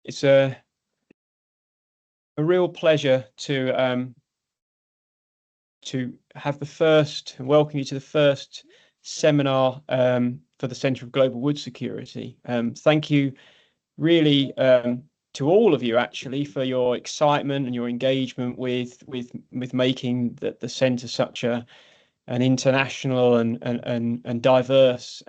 it's a real pleasure to welcome you to the first seminar for the Centre of Global Wood Security. Thank you really to all of you actually for your excitement and your engagement with making the centre such an international and diverse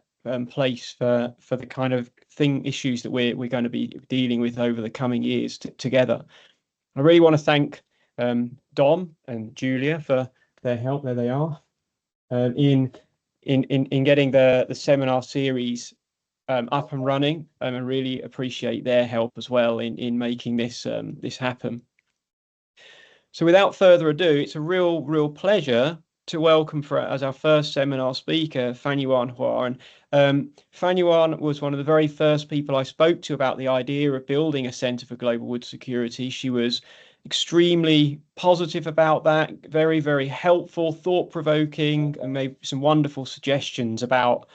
place for the kind of issues that we're going to be dealing with over the coming years together. I really want to thank Dom and Julia for their help. There they are in getting the seminar series up and running, and I really appreciate their help as well in making this happen. So without further ado, it's a real pleasure to welcome as our first seminar speaker, Fangyuan Hua. And Fangyuan was one of the very first people I spoke to about the idea of building a Centre for Global Wood Security. She was extremely positive about that, very helpful, thought-provoking, and made some wonderful suggestions about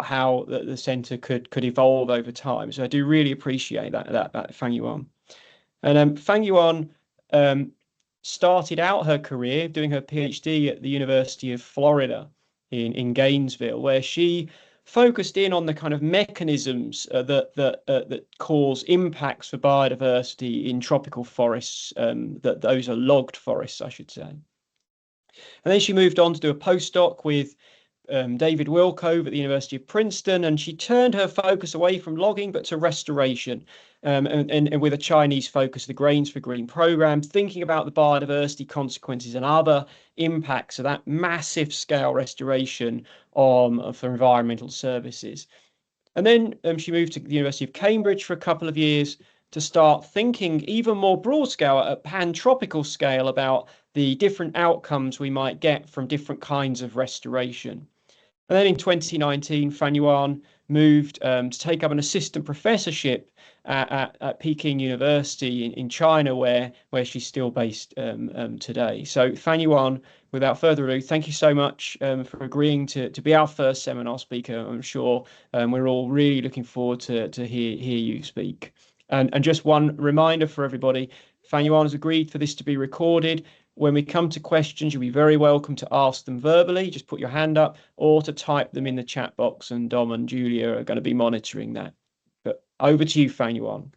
how the centre could evolve over time. So I do really appreciate that Fangyuan. And Fangyuan started out her career doing her PhD at the University of Florida in Gainesville, where she focused in on the kind of mechanisms that cause impacts for biodiversity in tropical forests, that those are logged forests, I should say. And then she moved on to do a postdoc with David Wilcove at the University of Princeton, and she turned her focus away from logging but to restoration, and with a Chinese focus, the Grains for Green program, thinking about the biodiversity consequences and other impacts of that massive scale restoration for environmental services. And then she moved to the University of Cambridge for a couple of years to start thinking even more broad scale, at a pan-tropical scale, about the different outcomes we might get from different kinds of restoration. And then in 2019, Fangyuan moved to take up an assistant professorship at Peking University in China, where she's still based today. So Fangyuan, without further ado, thank you so much for agreeing to be our first seminar speaker. I'm sure we're all really looking forward to hear you speak. And just one reminder for everybody, Fangyuan has agreed for this to be recorded. When we come to questions, you'll be very welcome to ask them verbally. Just put your hand up or to type them in the chat box, and Dom and Julia are going to be monitoring that. But over to you, Fangyuan.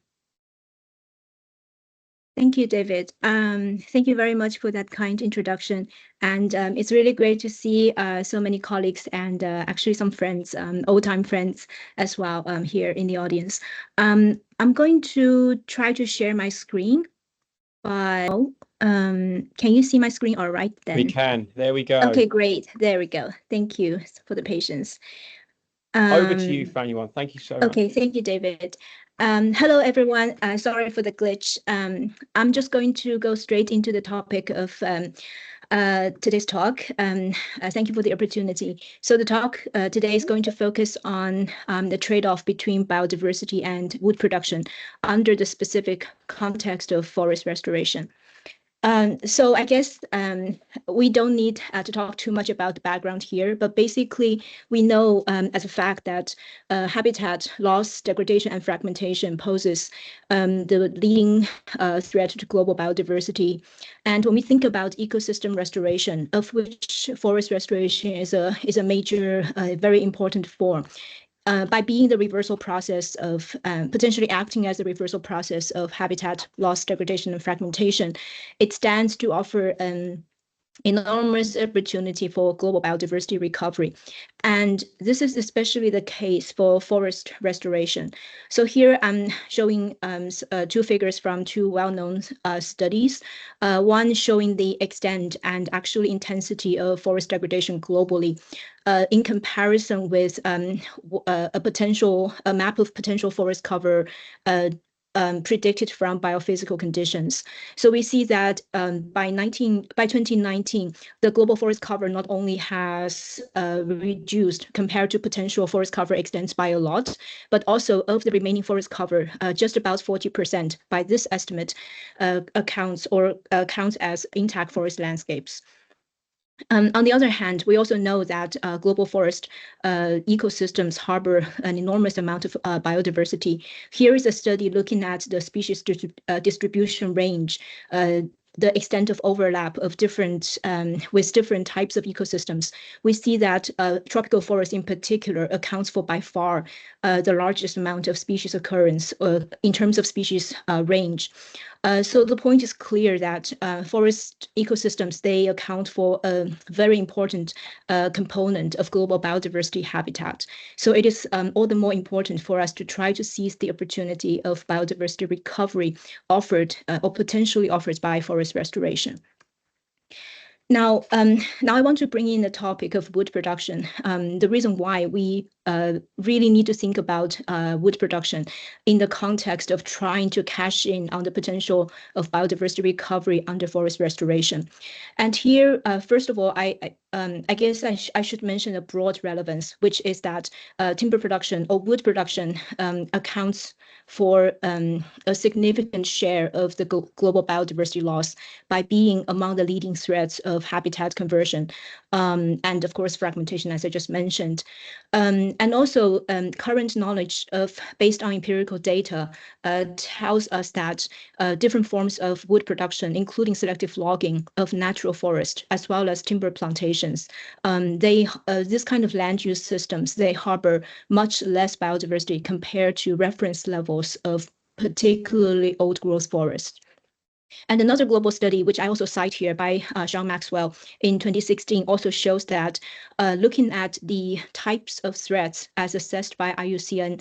Thank you, David. Thank you very much for that kind introduction. And it's really great to see so many colleagues and actually some friends, old-time friends as well here in the audience. I'm going to try to share my screen. Can you see my screen all right then? We can. There we go. Okay, great. There we go. Thank you for the patience. Over to you, Fangyuan. Thank you so much. Okay, thank you, David. Hello, everyone. Sorry for the glitch. I'm just going to go straight into the topic of today's talk. Thank you for the opportunity. So the talk today is going to focus on the trade-off between biodiversity and wood production under the specific context of forest restoration. So I guess we don't need to talk too much about the background here, but basically we know as a fact that habitat loss, degradation, and fragmentation poses the leading threat to global biodiversity. And when we think about ecosystem restoration, of which forest restoration is a major, very important form, by being the reversal process of potentially acting as the reversal process of habitat loss, degradation, and fragmentation, it stands to offer an enormous opportunity for global biodiversity recovery. And this is especially the case for forest restoration. So here I'm showing two figures from two well-known studies, one showing the extent and actually intensity of forest degradation globally in comparison with a map of potential forest cover predicted from biophysical conditions. So we see that by 2019, the global forest cover not only has reduced compared to potential forest cover extents by a lot, but also of the remaining forest cover, just about 40% by this estimate counts as intact forest landscapes. On the other hand, we also know that global forest ecosystems harbor an enormous amount of biodiversity. Here is a study looking at the species distribution range, the extent of overlap of different with different types of ecosystems. We see that tropical forest in particular accounts for by far the largest amount of species occurrence in terms of species range. So the point is clear that forest ecosystems, they account for a very important component of global biodiversity habitat. So it is all the more important for us to try to seize the opportunity of biodiversity recovery offered or potentially offered by forest restoration. Now I want to bring in the topic of wood production. The reason why we really need to think about wood production in the context of trying to cash in on the potential of biodiversity recovery under forest restoration. And here, first of all, I guess I should mention a broad relevance, which is that timber production or wood production accounts for a significant share of the global biodiversity loss by being among the leading threats of habitat conversion and, of course, fragmentation, as I just mentioned. And also, current knowledge based on empirical data tells us that different forms of wood production, including selective logging of natural forest, as well as timber plantations, this kind of land use systems, they harbor much less biodiversity compared to reference levels of particularly old growth forests. And another global study, which I also cite here by Sean Maxwell in 2016, also shows that looking at the types of threats as assessed by IUCN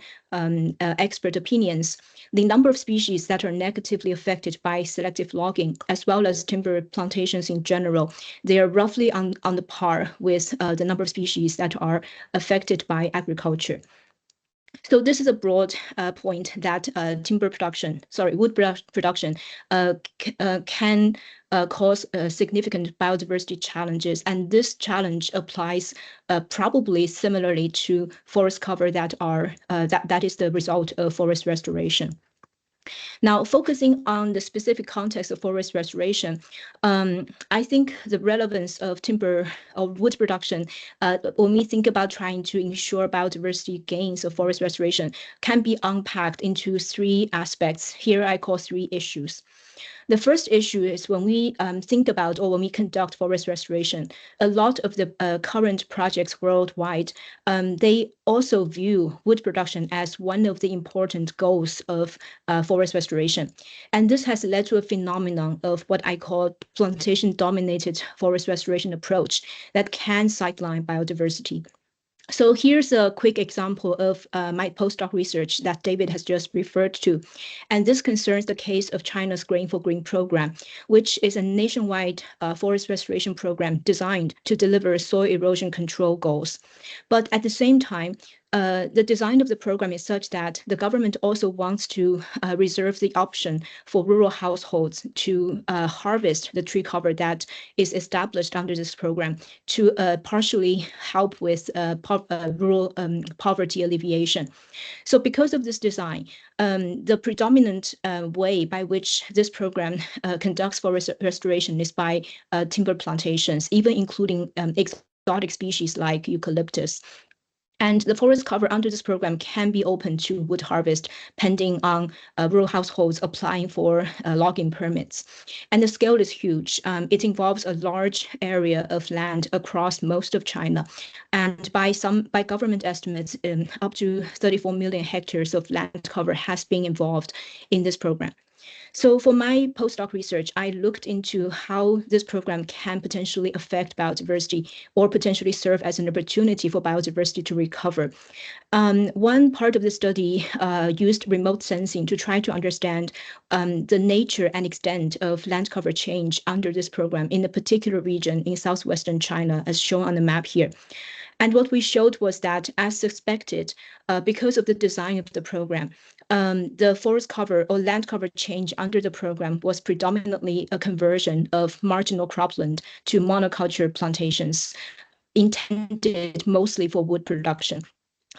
expert opinions, the number of species that are negatively affected by selective logging, as well as timber plantations in general, they are roughly on the par with the number of species that are affected by agriculture. So this is a broad point that wood production can cause significant biodiversity challenges, and this challenge applies probably similarly to forest cover that is the result of forest restoration. Now, focusing on the specific context of forest restoration, I think the relevance of timber or wood production, when we think about trying to ensure biodiversity gains of forest restoration, can be unpacked into three aspects. Here I call three issues. The first issue is when we think about or when we conduct forest restoration, a lot of the current projects worldwide, they also view wood production as one of the important goals of forest restoration. And this has led to a phenomenon of what I call plantation-dominated forest restoration approach that can sideline biodiversity. So here's a quick example of my postdoc research that David has just referred to. And this concerns the case of China's Grain for Green program, which is a nationwide forest restoration program designed to deliver soil erosion control goals. But at the same time, the design of the program is such that the government also wants to reserve the option for rural households to harvest the tree cover that is established under this program to partially help with rural poverty alleviation. So because of this design, the predominant way by which this program conducts forest restoration is by timber plantations, even including exotic species like eucalyptus. And the forest cover under this program can be open to wood harvest, pending on rural households applying for logging permits. And the scale is huge. It involves a large area of land across most of China. And by government estimates, up to 34 million hectares of land cover has been involved in this program. So for my postdoc research, I looked into how this program can potentially affect biodiversity or potentially serve as an opportunity for biodiversity to recover. One part of the study used remote sensing to try to understand the nature and extent of land cover change under this program in a particular region in southwestern China, as shown on the map here. And what we showed was that, as suspected, because of the design of the program, the forest cover or land cover change under the program was predominantly a conversion of marginal cropland to monoculture plantations intended mostly for wood production.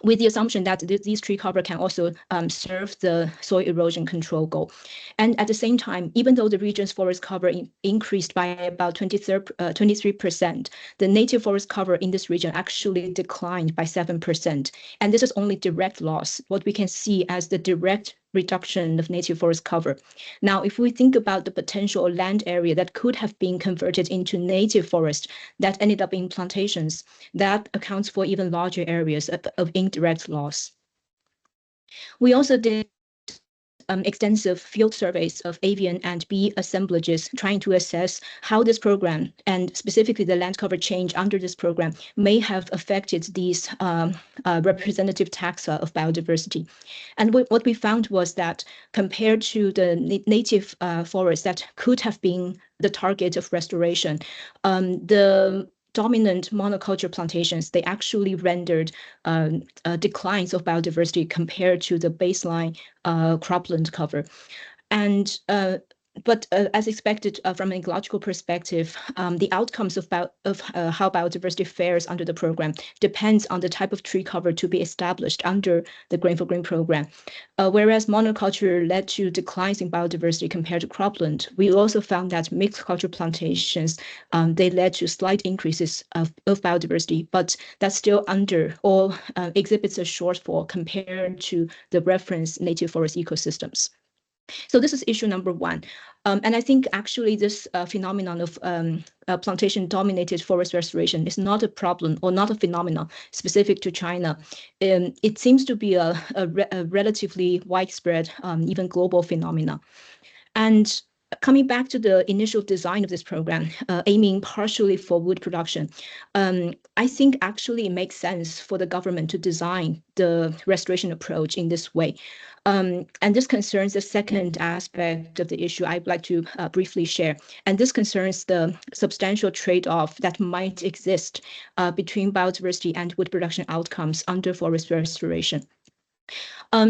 with the assumption that these tree cover can also serve the soil erosion control goal. And at the same time, even though the region's forest cover increased by about 23%, the native forest cover in this region actually declined by 7%. And this is only direct loss, what we can see as the direct reduction of native forest cover. Now, if we think about the potential land area that could have been converted into native forest that ended up in plantations, that accounts for even larger areas of indirect loss. We also did extensive field surveys of avian and bee assemblages, trying to assess how this program, and specifically the land cover change under this program, may have affected these representative taxa of biodiversity. And what we found was that compared to the native forests that could have been the target of restoration, the dominant monoculture plantations, they actually rendered declines of biodiversity compared to the baseline cropland cover. And but as expected from an ecological perspective, the outcomes of how biodiversity fares under the program depends on the type of tree cover to be established under the Grain for Green program. Whereas monoculture led to declines in biodiversity compared to cropland, we also found that mixed culture plantations, they led to slight increases of biodiversity, but that's still under or exhibits a shortfall compared to the reference native forest ecosystems. So this is issue number one. And I think actually this phenomenon of plantation-dominated forest restoration is not a problem or not a phenomenon specific to China. It seems to be a relatively widespread, even global phenomena. And coming back to the initial design of this program, aiming partially for wood production, I think actually it makes sense for the government to design the restoration approach in this way. And this concerns the second aspect of the issue I'd like to briefly share. And this concerns the substantial trade-off that might exist between biodiversity and wood production outcomes under forest restoration.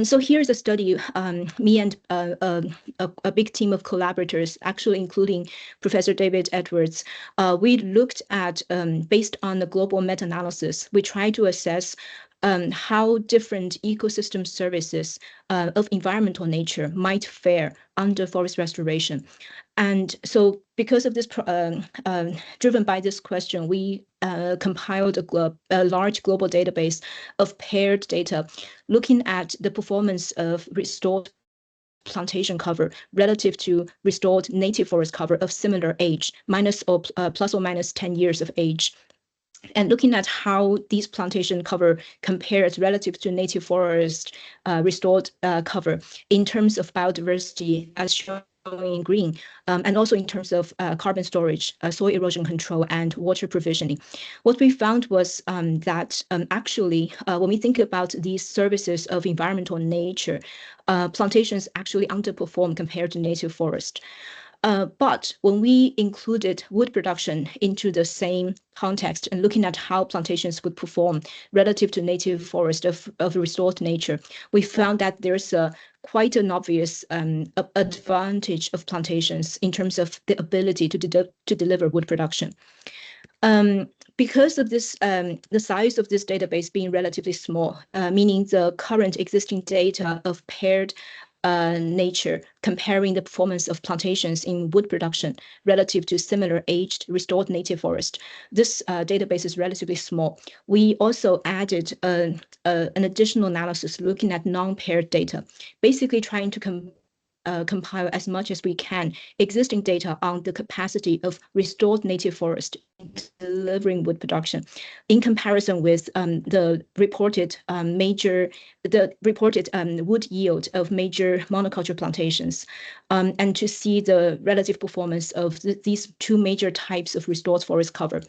So here's a study, me and a big team of collaborators, actually including Professor David Edwards. We looked at, based on the global meta-analysis, we tried to assess how different ecosystem services of environmental nature might fare under forest restoration. And so because of this, driven by this question, we compiled a large global database of paired data looking at the performance of restored plantation cover relative to restored native forest cover of similar age, plus or minus 10 years of age. And looking at how these plantation cover compares relative to native forest restored cover in terms of biodiversity as shown in green, and also in terms of carbon storage, soil erosion control, and water provisioning. What we found was that actually, when we think about these services of environmental nature, plantations actually underperform compared to native forest. But when we included wood production into the same context and looking at how plantations would perform relative to native forest of restored nature, we found that there's quite an obvious advantage of plantations in terms of the ability to deliver wood production. Because of this, the size of this database being relatively small, meaning the current existing data of paired nature, comparing the performance of plantations in wood production relative to similar aged restored native forest. This database is relatively small. We also added an additional analysis looking at non-paired data, basically trying to compile as much as we can existing data on the capacity of restored native forest delivering wood production in comparison with the reported wood yield of major monoculture plantations, and to see the relative performance of these two major types of restored forest cover.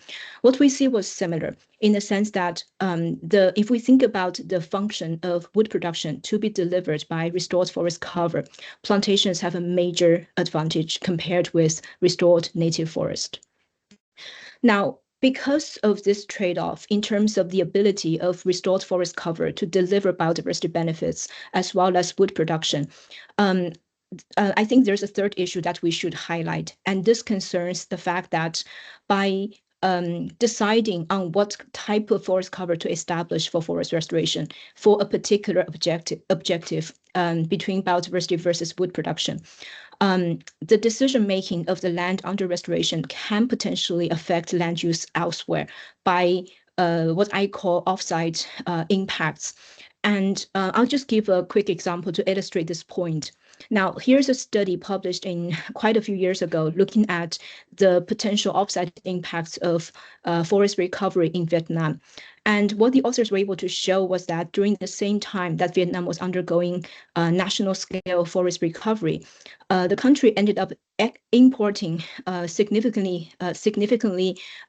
What we see was similar in the sense that if we think about the function of wood production to be delivered by restored forest cover, plantations have a major advantage compared with restored native forest. Now, because of this trade-off in terms of the ability of restored forest cover to deliver biodiversity benefits as well as wood production, I think there's a third issue that we should highlight, and this concerns the fact that by deciding on what type of forest cover to establish for forest restoration for a particular objective between biodiversity versus wood production. The decision-making of the land under restoration can potentially affect land use elsewhere by what I call offsite impacts. And I'll just give a quick example to illustrate this point. Now, here's a study published in quite a few years ago looking at the potential offsite impacts of forest recovery in Vietnam. And what the authors were able to show was that during the same time that Vietnam was undergoing national scale forest recovery, the country ended up importing significantly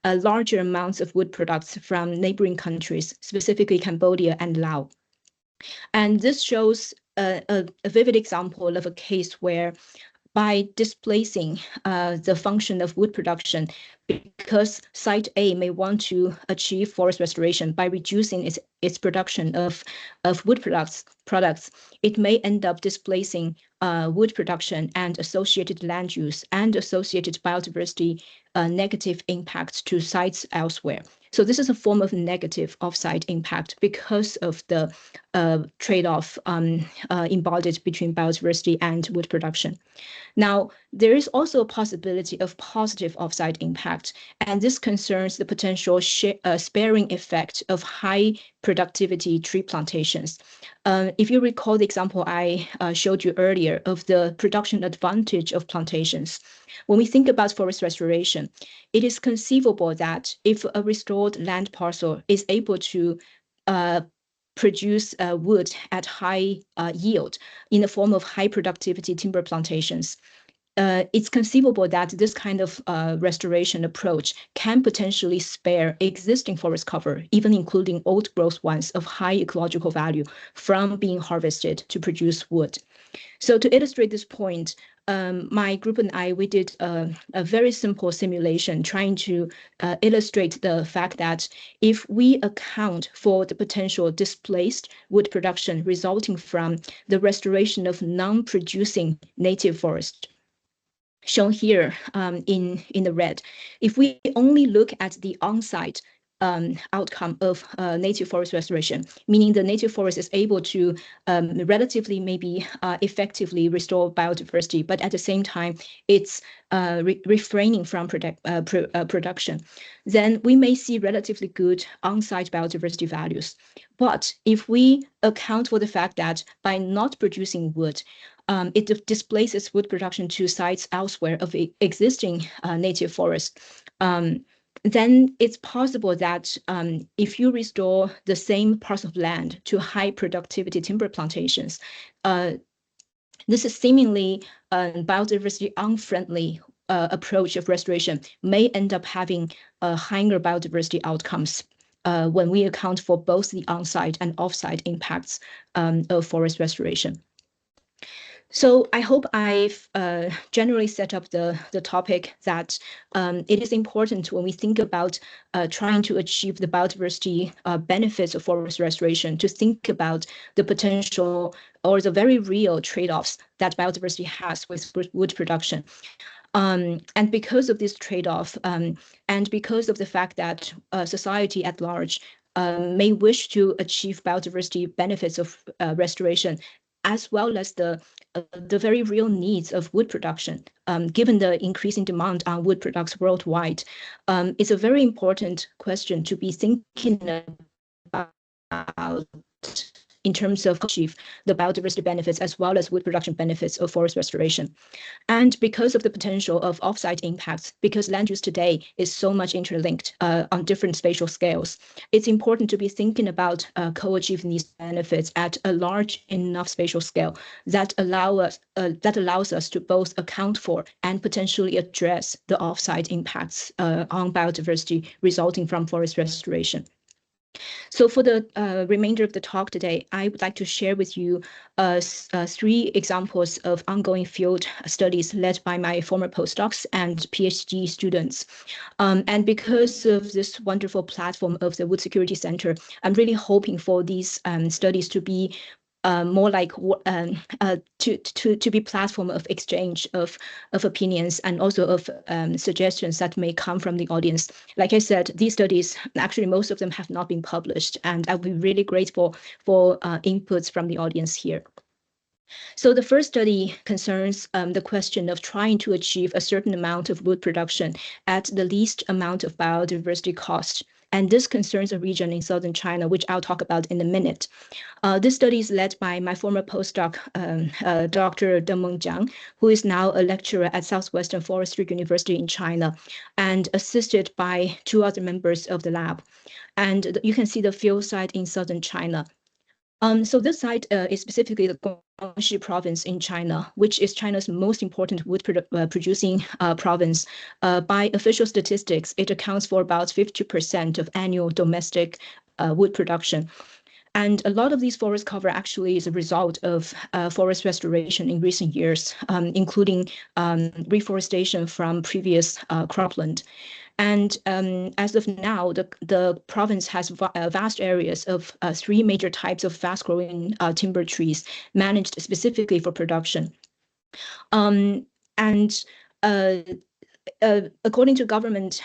larger amounts of wood products from neighboring countries, specifically Cambodia and Laos. And this shows a vivid example of a case where by displacing the function of wood production, because site A may want to achieve forest restoration by reducing its production of wood products, it may end up displacing wood production and associated land use and associated biodiversity negative impacts to sites elsewhere. So this is a form of negative offsite impact because of the trade-off embodied between biodiversity and wood production. Now, there is also a possibility of positive offsite impact, and this concerns the potential sparing effect of high productivity tree plantations. If you recall the example I showed you earlier of the production advantage of plantations, when we think about forest restoration, it is conceivable that if a restored land parcel is able to produce wood at high yield in the form of high productivity timber plantations, it's conceivable that this kind of restoration approach can potentially spare existing forest cover, even including old growth ones of high ecological value, from being harvested to produce wood. So to illustrate this point, my group and I, we did a very simple simulation trying to illustrate the fact that if we account for the potential displaced wood production resulting from the restoration of non-producing native forest, shown here in the red, if we only look at the on-site outcome of native forest restoration, meaning the native forest is able to relatively maybe effectively restore biodiversity, but at the same time it's refraining from production, then we may see relatively good on-site biodiversity values. But if we account for the fact that by not producing wood, it displaces wood production to sites elsewhere of existing native forest, then it's possible that if you restore the same parts of land to high productivity timber plantations, this is seemingly biodiversity unfriendly approach of restoration may end up having higher biodiversity outcomes when we account for both the on-site and off-site impacts of forest restoration. So I hope I've generally set up the topic that it is important when we think about trying to achieve the biodiversity benefits of forest restoration to think about the potential or the very real trade-offs that biodiversity has with wood production. And because of this trade-off, and because of the fact that society at large may wish to achieve biodiversity benefits of restoration, as well as the very real needs of wood production, given the increasing demand on wood products worldwide, it's a very important question to be thinking about in terms of achieve the biodiversity benefits as well as wood production benefits of forest restoration. And because of the potential of offsite impacts, because land use today is so much interlinked on different spatial scales, it's important to be thinking about co-achieving these benefits at a large enough spatial scale that allows us to both account for and potentially address the offsite impacts on biodiversity resulting from forest restoration. So for the remainder of the talk today, I would like to share with you 3 examples of ongoing field studies led by my former postdocs and PhD students. And because of this wonderful platform of the Wood Security Center, I'm really hoping for these studies to be more like to be platform of exchange of opinions and also of suggestions that may come from the audience. Like I said, these studies, actually most of them have not been published, and I'll be really grateful for inputs from the audience here. So the first study concerns the question of trying to achieve a certain amount of wood production at the least amount of biodiversity cost. And this concerns a region in southern China, which I'll talk about in a minute. This study is led by my former postdoc, Dr. Dengmeng Jiang, who is now a lecturer at Southwestern Forestry University in China, and assisted by 2 other members of the lab. And you can see the field site in southern China. So this site is specifically the Guangxi province in China, which is China's most important wood producing province. By official statistics, it accounts for about 50% of annual domestic wood production. And a lot of these forest cover actually is a result of forest restoration in recent years, including reforestation from previous cropland. And as of now, the province has vast areas of 3 major types of fast-growing timber trees managed specifically for production. According to government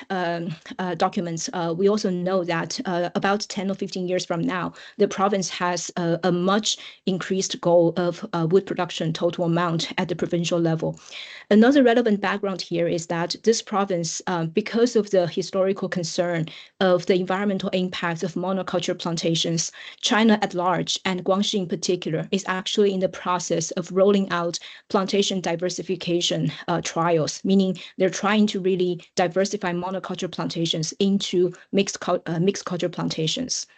documents, we also know that about 10 or 15 years from now, the province has a much increased goal of wood production total amount at the provincial level. Another relevant background here is that this province, because of the historical concern of the environmental impacts of monoculture plantations, China at large and Guangxi in particular is actually in the process of rolling out plantation diversification trials, meaning they're trying to really diversify monoculture plantations into mixed culture plantations.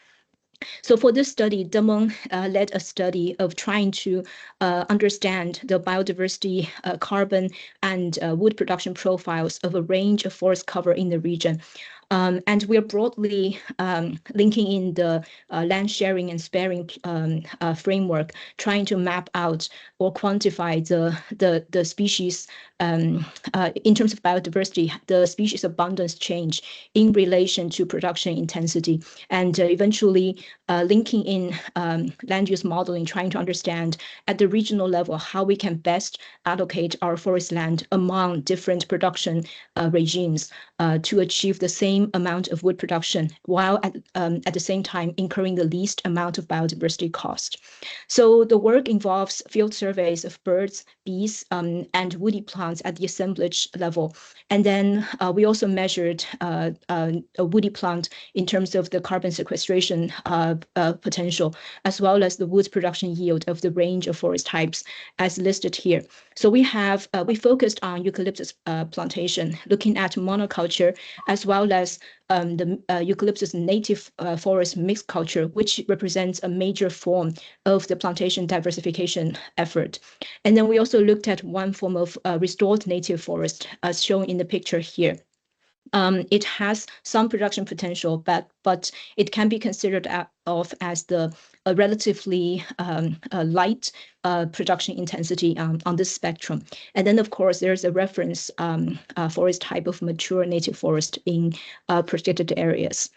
So for this study, Dengmeng led a study of trying to understand the biodiversity, carbon, and wood production profiles of a range of forest cover in the region. And we're broadly linking in the land sharing and sparing framework, trying to map out or quantify the species in terms of biodiversity, the species abundance change in relation to production intensity, and eventually linking in land use modeling, trying to understand at the regional level how we can best allocate our forest land among different production regimes to achieve the same amount of wood production while at the same time incurring the least amount of biodiversity cost. So the work involves field surveys of birds, bees, and woody plants at the assemblage level. And then we also measured a woody plant in terms of the carbon sequestration potential, as well as the wood production yield of the range of forest types as listed here. So we focused on eucalyptus plantation, looking at monoculture, as well as the eucalyptus native forest mixed culture, which represents a major form of the plantation diversification effort. And then we also looked at one form of restored native forest, as shown in the picture here. It has some production potential, but it can be considered of as a relatively light production intensity on this spectrum. And then, of course, there's a reference forest type of mature native forest in protected areas.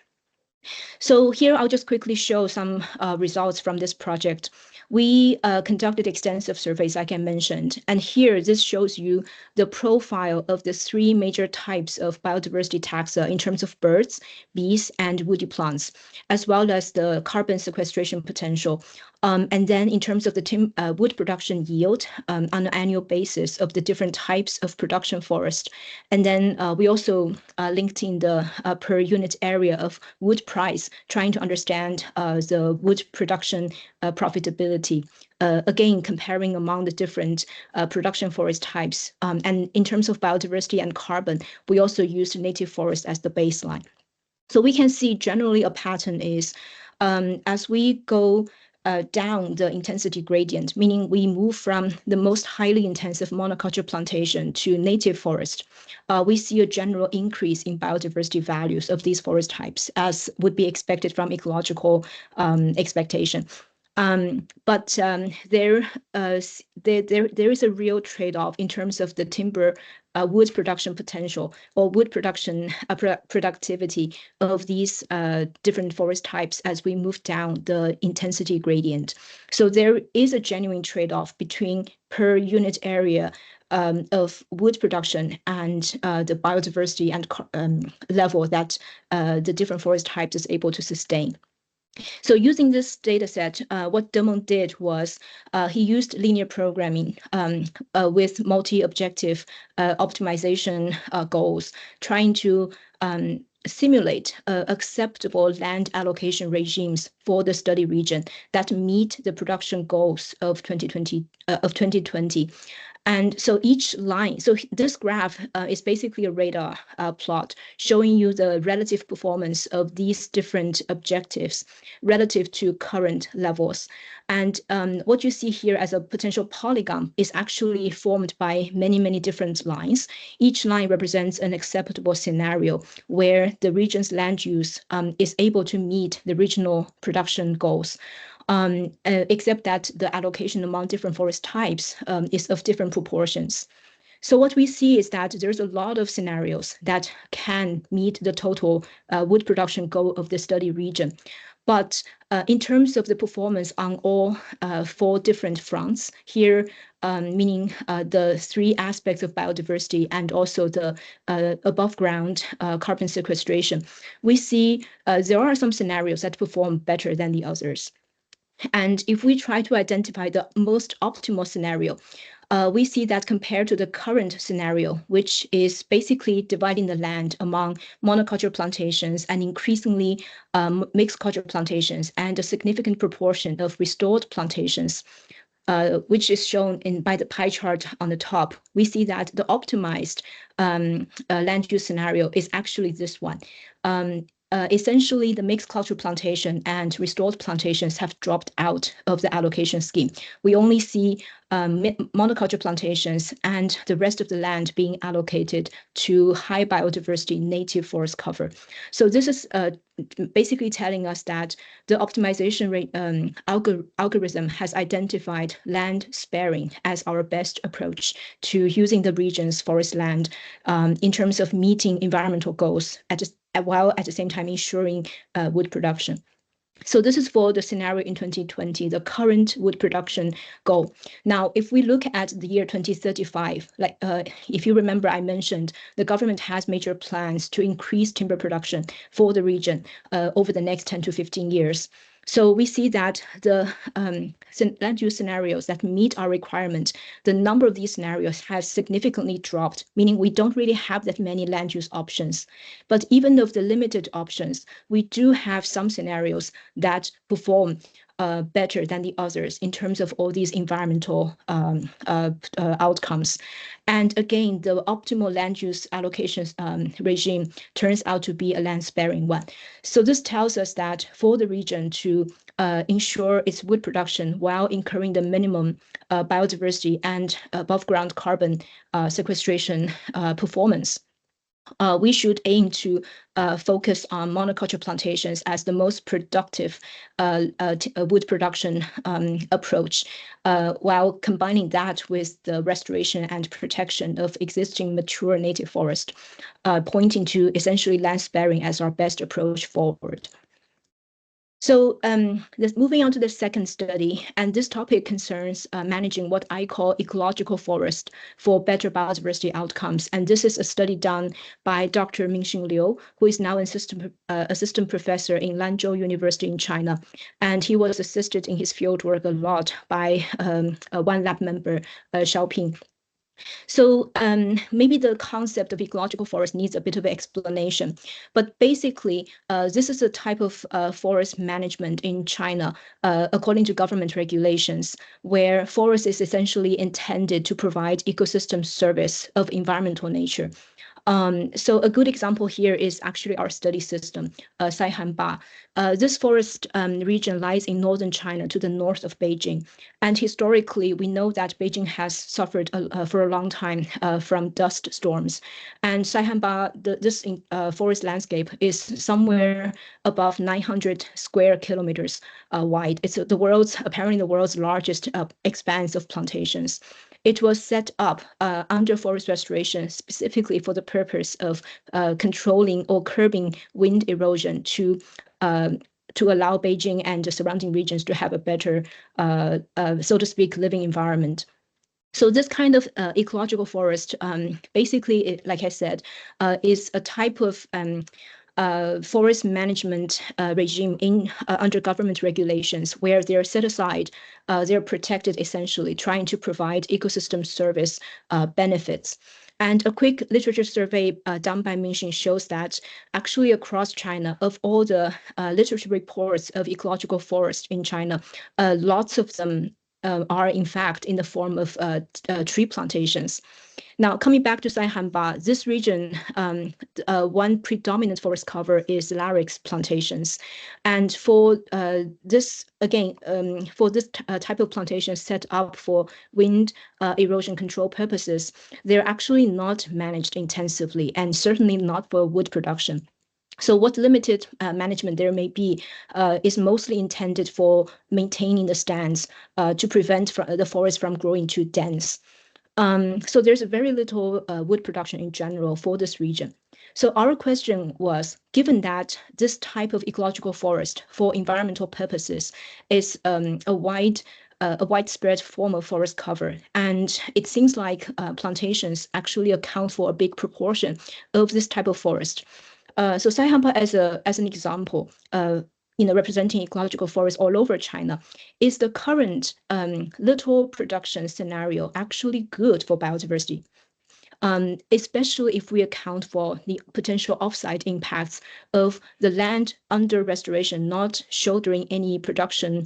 So here I'll just quickly show some results from this project. We conducted extensive surveys, like I mentioned, and here this shows you the profile of the 3 major types of biodiversity taxa in terms of birds, bees, and woody plants, as well as the carbon sequestration potential. And then in terms of the wood production yield on an annual basis of the different types of production forest. And then we also linked in the per unit area of wood price, trying to understand the wood production profitability. Again, comparing among the different production forest types. And in terms of biodiversity and carbon, we also used native forest as the baseline. So we can see generally a pattern is as we go down the intensity gradient, meaning we move from the most highly intensive monoculture plantation to native forest, we see a general increase in biodiversity values of these forest types, as would be expected from ecological expectation. There is a real trade-off in terms of the timber wood production potential or wood production productivity of these different forest types as we move down the intensity gradient. So there is a genuine trade-off between per unit area of wood production and the biodiversity and level that the different forest types is able to sustain. So using this data set, what Demong did was he used linear programming with multi-objective optimization goals, trying to simulate acceptable land allocation regimes for the study region that meet the production goals of 2020. And so each line, so this graph is basically a radar plot showing you the relative performance of these different objectives relative to current levels. And what you see here as a potential polygon is actually formed by many, many different lines. Each line represents an acceptable scenario where the region's land use is able to meet the regional production goals. Except that the allocation among different forest types is of different proportions. So what we see is that there's a lot of scenarios that can meet the total wood production goal of the study region. But in terms of the performance on all 4 different fronts here, meaning the 3 aspects of biodiversity and also the above ground carbon sequestration, we see there are some scenarios that perform better than the others. And if we try to identify the most optimal scenario, we see that compared to the current scenario, which is basically dividing the land among monoculture plantations and increasingly mixed culture plantations and a significant proportion of restored plantations, which is shown by the pie chart on the top, we see that the optimized land use scenario is actually this one. Essentially, the mixed culture plantation and restored plantations have dropped out of the allocation scheme. We only see monoculture plantations and the rest of the land being allocated to high biodiversity native forest cover. So this is basically telling us that the optimization algorithm has identified land sparing as our best approach to using the region's forest land in terms of meeting environmental goals while at the same time ensuring wood production. So this is for the scenario in 2020, the current wood production goal. Now, if we look at the year 2035, like if you remember, I mentioned the government has major plans to increase timber production for the region over the next 10 to 15 years. So we see that the land use scenarios that meet our requirement, the number of these scenarios has significantly dropped, meaning we don't really have that many land use options. But even of the limited options, we do have some scenarios that perform better than the others in terms of all these environmental outcomes. And again, the optimal land use allocations regime turns out to be a land sparing one. So this tells us that for the region to ensure its wood production while incurring the minimum biodiversity and above ground carbon sequestration performance, we should aim to focus on monoculture plantations as the most productive wood production approach, while combining that with the restoration and protection of existing mature native forest, pointing to essentially land sparing as our best approach forward. So moving on to the second study, and this topic concerns managing what I call ecological forest for better biodiversity outcomes. And this is a study done by Dr. Mingxin Liu, who is now an assistant professor in Lanzhou University in China. And he was assisted in his fieldwork a lot by one lab member, Xiaoping. So maybe the concept of ecological forest needs a bit of explanation, but basically this is a type of forest management in China according to government regulations, where forest is essentially intended to provide ecosystem service of environmental nature. So a good example here is actually our study system, Saihanba. This forest region lies in northern China to the north of Beijing. And historically, we know that Beijing has suffered for a long time from dust storms. And Saihanba, this forest landscape is somewhere above 900 square kilometers wide. It's apparently the world's largest expanse of plantations. It was set up under forest restoration specifically for the purpose of controlling or curbing wind erosion to allow Beijing and the surrounding regions to have a better, so to speak, living environment. So this kind of ecological forest, basically, like I said, is a type of forest management regime under government regulations where they're set aside, they're protected essentially, trying to provide ecosystem service benefits. And a quick literature survey done by Mingxin shows that actually across China, of all the literature reports of ecological forest in China, lots of them are in fact in the form of tree plantations. Now, coming back to Saihanba, this region, one predominant forest cover is larix plantations. And for this, again, for this type of plantation set up for wind erosion control purposes, they're actually not managed intensively and certainly not for wood production. So what limited management there may be is mostly intended for maintaining the stands to prevent the forest from growing too dense. So there's very little wood production in general for this region. So our question was, given that this type of ecological forest for environmental purposes is a widespread form of forest cover, and it seems like plantations actually account for a big proportion of this type of forest. So Saihanba, as an example, representing ecological forests all over China, is the current little production scenario actually good for biodiversity? Especially if we account for the potential offsite impacts of the land under restoration not shouldering any production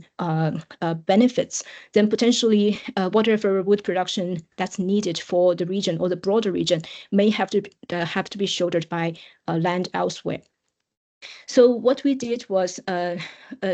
benefits, then potentially whatever wood production that's needed for the region or the broader region may have to be shouldered by land elsewhere. So what we did was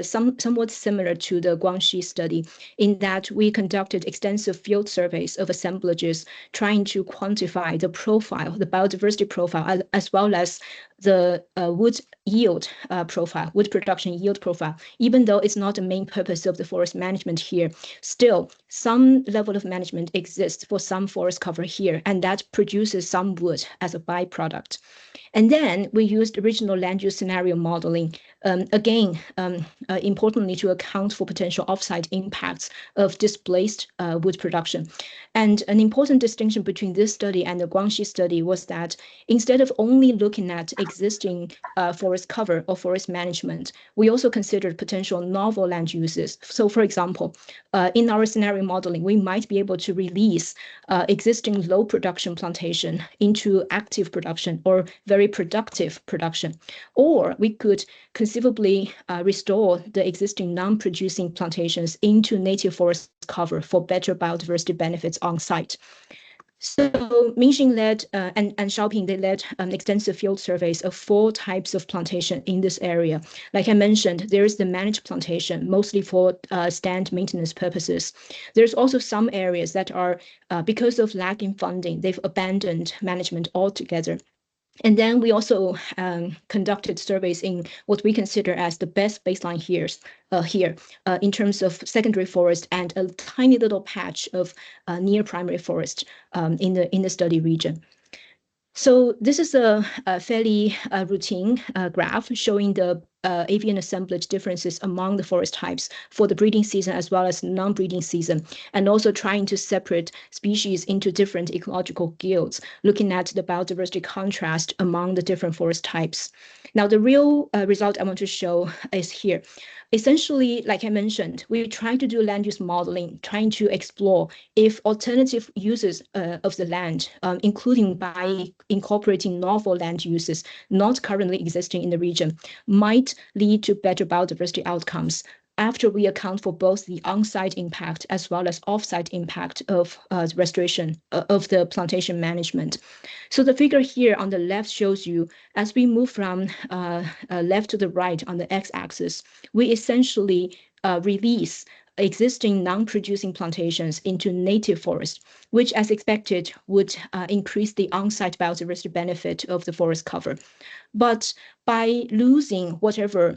somewhat similar to the Guangxi study in that we conducted extensive field surveys of assemblages, trying to quantify the profile, the biodiversity profile, as well as the wood yield profile, wood production yield profile. Even though it's not the main purpose of the forest management here, still some level of management exists for some forest cover here, and that produces some wood as a byproduct. And then we used original land use scenario modeling, importantly to account for potential offsite impacts of displaced wood production. And an important distinction between this study and the Guangxi study was that instead of only looking at existing forest cover or forest management, we also considered potential novel land uses. So for example, in our scenario modeling, we might be able to release existing low production plantation into active production or very productive production. Or we could conceivably restore the existing non-producing plantations into native forest cover for better biodiversity benefits on site. So Mingxin led and Xiaoping, they led extensive field surveys of 4 types of plantation in this area. Like I mentioned, there's the managed plantation, mostly for stand maintenance purposes. There's also some areas that are, because of lack in funding, they've abandoned management altogether. And then we also conducted surveys in what we consider as the best baseline here in terms of secondary forest and a tiny little patch of near primary forest in the study region. So this is a fairly routine graph showing the avian assemblage differences among the forest types for the breeding season as well as non-breeding season, and also trying to separate species into different ecological guilds, looking at the biodiversity contrast among the different forest types. Now, the real result I want to show is here. Essentially, like I mentioned, we try to do land use modeling, trying to explore if alternative uses of the land, including by incorporating novel land uses not currently existing in the region, might lead to better biodiversity outcomes after we account for both the on-site impact as well as off-site impact of restoration of the plantation management. So the figure here on the left shows you, as we move from left to the right on the x-axis, we essentially release existing non-producing plantations into native forest, which as expected would increase the on-site biodiversity benefit of the forest cover. But by losing whatever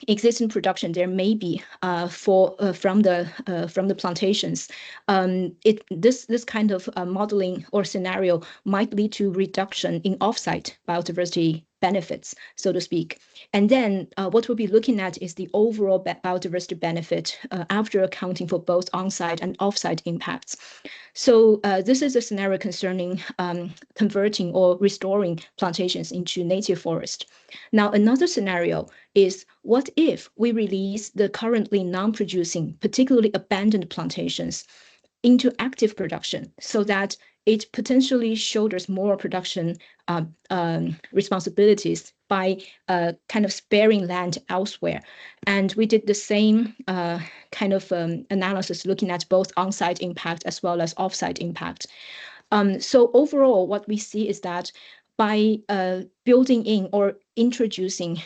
existing production there may be from the plantations, this kind of modeling or scenario might lead to reduction in offsite biodiversity benefits, so to speak. And then what we'll be looking at is the overall biodiversity benefit after accounting for both onsite and offsite impacts. So this is a scenario concerning converting or restoring plantations into native forest. Now, another scenario is, what if we release the currently non-producing, particularly abandoned plantations, into active production so that it potentially shoulders more production responsibilities by kind of sparing land elsewhere. And we did the same kind of analysis looking at both on-site impact as well as off-site impact. So overall, what we see is that by building in or introducing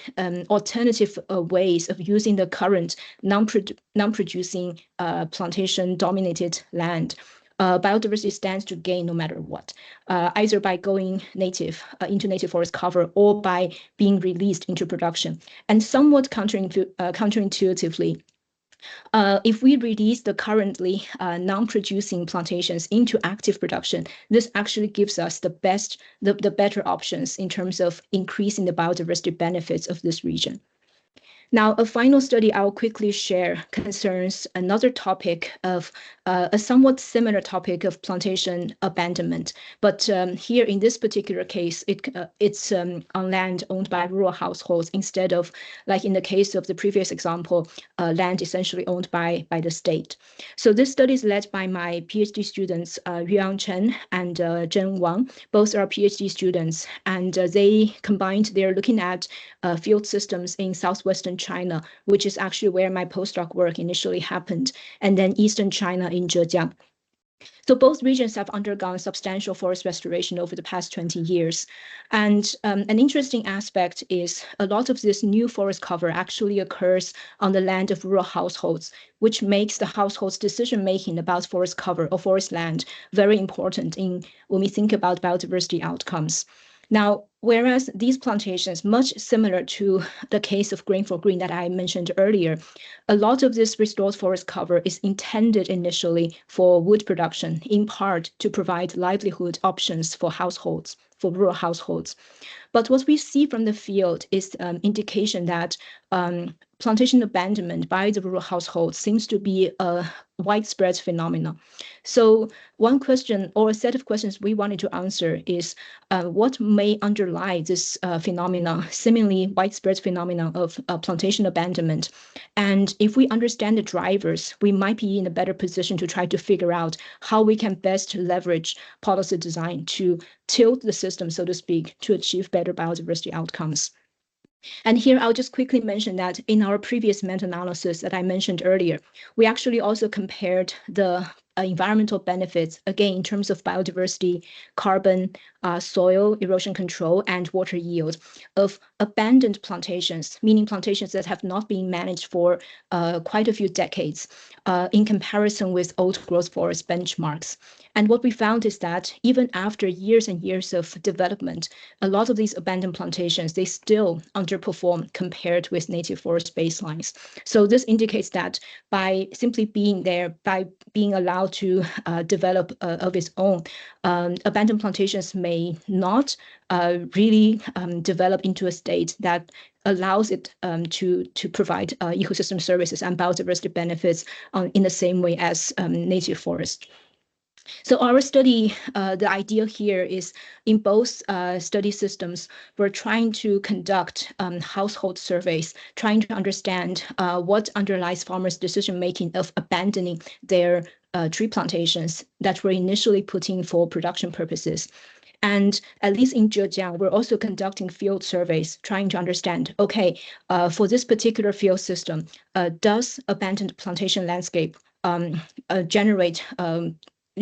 alternative ways of using the current non-producing plantation-dominated land, biodiversity stands to gain no matter what, either by going native into native forest cover or by being released into production. And somewhat counterintuitively, if we release the currently non-producing plantations into active production, this actually gives us the better options in terms of increasing the biodiversity benefits of this region. Now, a final study I'll quickly share concerns another topic of a somewhat similar topic of plantation abandonment. But here in this particular case, it's on land owned by rural households instead of, like in the case of the previous example, land essentially owned by the state. So this study is led by my PhD students, Yuan Chen and Zhen Wang. Both are PhD students, and they're looking at field systems in southwestern China, which is actually where my postdoc work initially happened, and then eastern China in Zhejiang. So both regions have undergone substantial forest restoration over the past 20 years. And an interesting aspect is a lot of this new forest cover actually occurs on the land of rural households, which makes the households' decision-making about forest cover or forest land very important when we think about biodiversity outcomes. Now, whereas these plantations, much similar to the case of Green for Green that I mentioned earlier, a lot of this restored forest cover is intended initially for wood production, in part to provide livelihood options for households, for rural households. But what we see from the field is indication that plantation abandonment by the rural households seems to be a widespread phenomenon. So one question or a set of questions we wanted to answer is what may underlie this phenomenon, seemingly widespread phenomenon of plantation abandonment. And if we understand the drivers, we might be in a better position to try to figure out how we can best leverage policy design to tilt the system, so to speak, to achieve better biodiversity outcomes. And here I'll just quickly mention that in our previous meta-analysis that I mentioned earlier, we actually also compared the environmental benefits, again, in terms of biodiversity, carbon, soil erosion control, and water yield of abandoned plantations, meaning plantations that have not been managed for quite a few decades in comparison with old growth forest benchmarks. And what we found is that even after years and years of development, a lot of these abandoned plantations, they still underperform compared with native forest baselines. So this indicates that by simply being there, by being allowed to develop of its own, abandoned plantations may not really develop into a state that allows it to provide ecosystem services and biodiversity benefits in the same way as native forest. So our study, the idea here is in both study systems, we're trying to conduct household surveys, trying to understand what underlies farmers' decision-making of abandoning their tree plantations that were initially put in for production purposes. And at least in Zhejiang, we're also conducting field surveys, trying to understand, okay, for this particular field system, does abandoned plantation landscape generate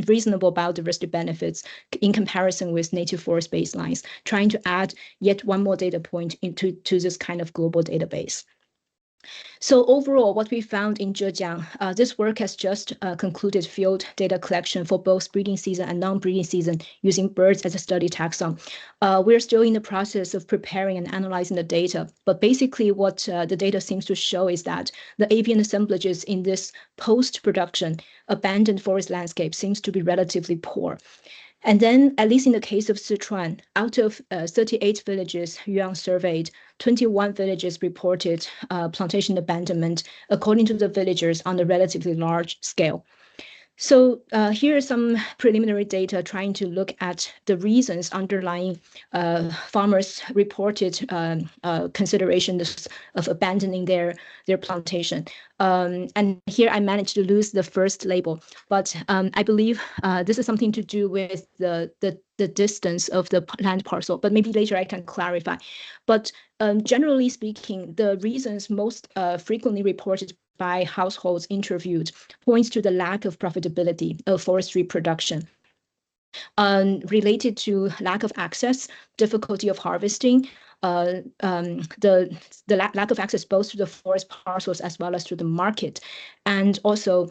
reasonable biodiversity benefits in comparison with native forest baselines, trying to add yet one more data point into this kind of global database. So overall, what we found in Zhejiang, this work has just concluded field data collection for both breeding season and non-breeding season using birds as a study taxon. We're still in the process of preparing and analyzing the data, but basically what the data seems to show is that the avian assemblages in this post-production abandoned forest landscape seems to be relatively poor. And then, at least in the case of Sichuan, out of 38 villages Yuan surveyed, 21 villages reported plantation abandonment, according to the villagers, on a relatively large scale. So here are some preliminary data trying to look at the reasons underlying farmers' reported considerations of abandoning their plantation. And here I managed to lose the first label, but I believe this is something to do with the distance of the land parcel, but maybe later I can clarify. But generally speaking, the reasons most frequently reported by households interviewed points to the lack of profitability of forestry production. Related to lack of access, difficulty of harvesting, the lack of access both to the forest parcels as well as to the market, and also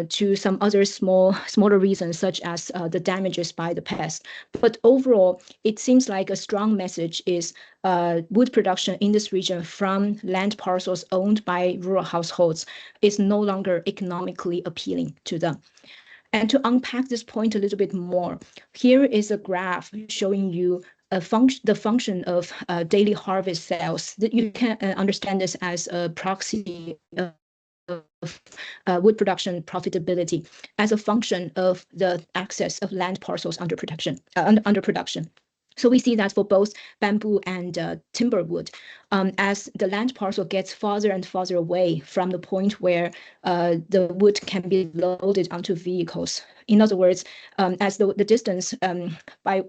to some other smaller reasons such as the damages by the pest. But overall, it seems like a strong message is wood production in this region from land parcels owned by rural households is no longer economically appealing to them. And to unpack this point a little bit more, here is a graph showing you the function of daily harvest sales. That you can understand this as a proxy of wood production profitability as a function of the access of land parcels under production. So we see that for both bamboo and timber wood, as the land parcel gets farther and farther away from the point where the wood can be loaded onto vehicles. In other words, as the distance by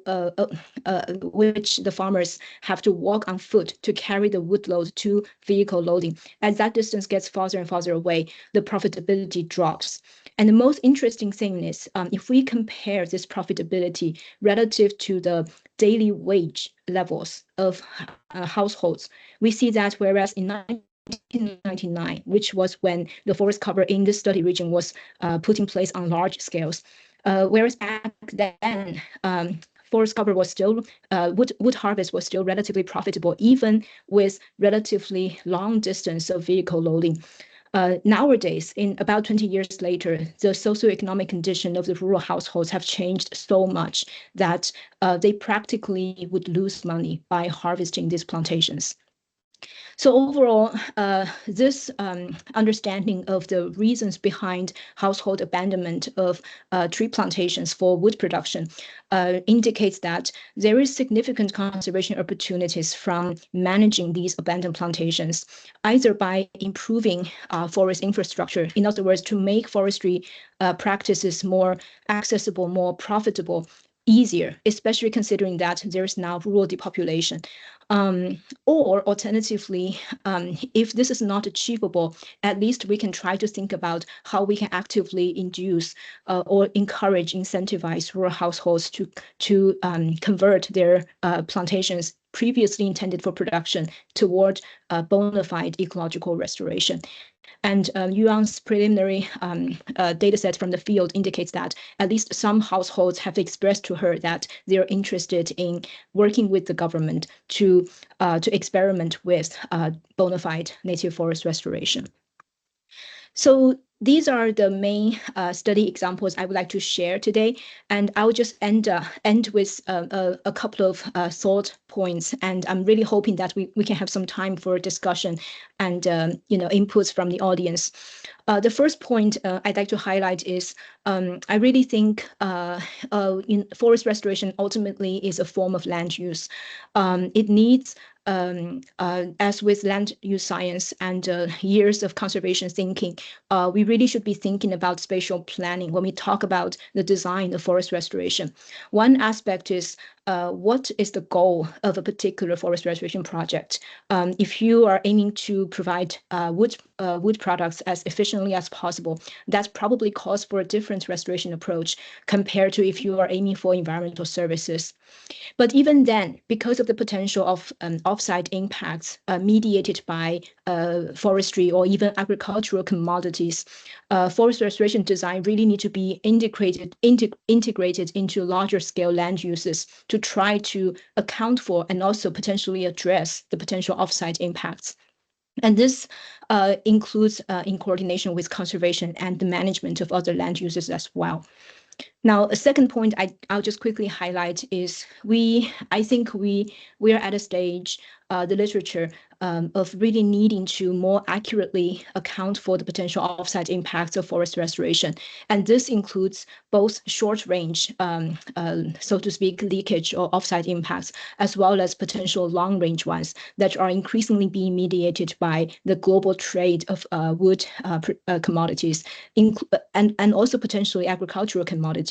which the farmers have to walk on foot to carry the wood load to vehicle loading, as that distance gets farther and farther away, the profitability drops. And the most interesting thing is, if we compare this profitability relative to the daily wage levels of households, we see that whereas in 1999, which was when the forest cover in this study region was put in place on large scales, whereas back then, forest cover was still, wood harvest was still relatively profitable, even with relatively long distance of vehicle loading. Nowadays, in about 20 years later, the socioeconomic condition of the rural households have changed so much that they practically would lose money by harvesting these plantations. So overall, this understanding of the reasons behind household abandonment of tree plantations for wood production indicates that there is significant conservation opportunities from managing these abandoned plantations, either by improving forest infrastructure, in other words, to make forestry practices more accessible, more profitable, easier, especially considering that there's now rural depopulation. Or alternatively, if this is not achievable, at least we can try to think about how we can actively induce or encourage, incentivize rural households to convert their plantations previously intended for production toward bona fide ecological restoration. And Yuan's preliminary data set from the field indicates that at least some households have expressed to her that they're interested in working with the government to experiment with bona fide native forest restoration. So these are the main study examples I would like to share today, and I'll just end with a couple of thought points. And I'm really hoping that we can have some time for discussion and inputs from the audience. The first point I'd like to highlight is I really think in forest restoration ultimately is a form of land use. It needs as with land use science and years of conservation thinking, we really should be thinking about spatial planning when we talk about the design of forest restoration. One aspect is what is the goal of a particular forest restoration project? If you are aiming to provide wood products as efficiently as possible, that probably calls for a different restoration approach compared to if you are aiming for environmental services. But even then, because of the potential of offsite impacts mediated by forestry or even agricultural commodities, forest restoration design really need to be integrated into larger scale land uses to try to account for and also potentially address the potential offsite impacts. And this includes in coordination with conservation and the management of other land uses as well. Now, a second point I'll just quickly highlight is I think we are at a stage, the literature, of really needing to more accurately account for the potential offsite impacts of forest restoration. And this includes both short range, so to speak, leakage or offsite impacts, as well as potential long range ones that are increasingly being mediated by the global trade of wood commodities, and also potentially agricultural commodities.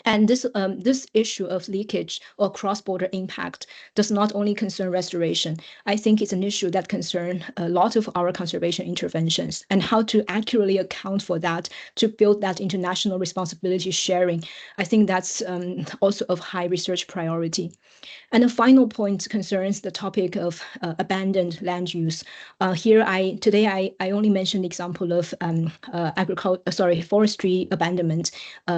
And this issue of leakage or cross-border impact does not only concern restoration. I think it's an issue that concerns a lot of our conservation interventions, and how to accurately account for that to build that international responsibility sharing. I think that's also of high research priority. And the final point concerns the topic of abandoned land use. Today I only mentioned the example of forestry abandonment